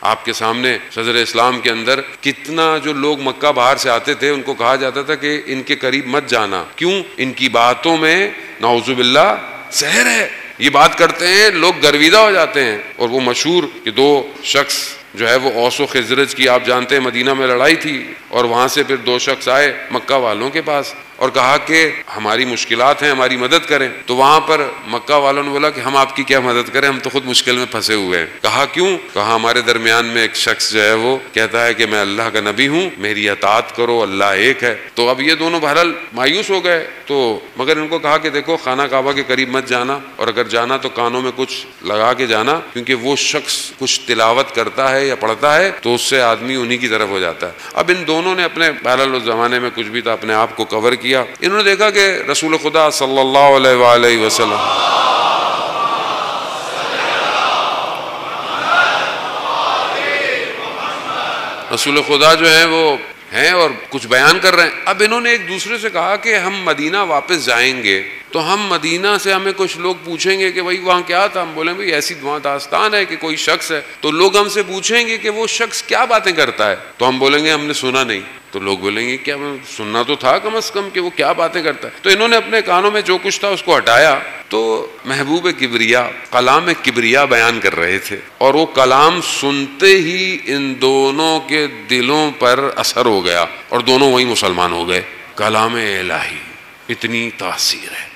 آپ کے سامنے صدر اسلام کے اندر کتنا جو لوگ مکہ باہر سے آتے تھے ان کو کہا جاتا تھا کہ ان کے قریب مت جانا، کیوں؟ ان کی باتوں میں نعوذ باللہ زہر ہے، یہ بات کرتے ہیں لوگ گرویدہ ہو جاتے ہیں۔ اور وہ مشہور کہ دو شخص جو ہے وہ اوس و خزرج کی، آپ جانتے ہیں مدینہ میں لڑائی تھی، اور وہاں سے پھر دو شخص آئے مکہ والوں کے پاس اور کہا کہ ہماری مشکلات ہیں، ہماری مدد کریں۔ تو وہاں پر مکہ والوں نے بولا کہ ہم آپ کی کیا مدد کریں، ہم تو خود مشکل میں پھنسے ہوئے ہیں۔ کہا کیوں؟ کہا ہمارے درمیان میں ایک شخص جو ہے وہ کہتا ہے کہ میں اللہ کا نبی ہوں، میری اطاعت کرو، اللہ ایک ہے۔ تو اب یہ دونوں بہرحال مایوس ہو گئے، تو مگر ان کو کہا کہ دیکھو خانہ کعبہ کے قریب مت جانا، اور اگر جانا تو کانوں میں کچھ لگا کے جانا، کیونکہ وہ شخص کچھ تلاوت کرتا ہے یا پڑھتا ہے تو اس سے آدمی انہی کی طرف ہو جاتا ہے۔ اب ان دونوں نے اپنے بہرحال اس زمانے میں کچھ بھی تھا اپنے آپ کو کور کیا۔ انہوں نے دیکھا کہ رسول خدا صلی اللہ علیہ وآلہ وسلم رسول خدا جو ہیں وہ ہیں اور کچھ بیان کر رہے ہیں۔ اب انہوں نے ایک دوسرے سے کہا کہ ہم مدینہ واپس جائیں گے تو ہم مدینہ سے ہمیں کچھ لوگ پوچھیں گے کہ بھائی وہاں کیا تھا، ہم بولیں بھائی ایسی وہاں داستان ہے کہ کوئی شخص ہے، تو لوگ ہم سے پوچھیں گے کہ وہ شخص کیا باتیں کرتا ہے، تو ہم بولیں گے ہم نے سنا نہیں، تو لوگ بولیں گے کیا سننا تو تھا کم از کم کہ وہ کیا باتیں کرتا ہے۔ تو انہوں نے اپنے کانوں میں جو کچھ تھا اس کو ہٹایا، تو محبوب کبریا کلام کبریا بیان کر رہے تھے، اور وہ کلام سنتے ہی ان دونوں کے دلوں پر اثر ہو گیا اور دونوں وہی مسلمان ہو گئے۔ کلام الہی اتنی تاثیر ہے۔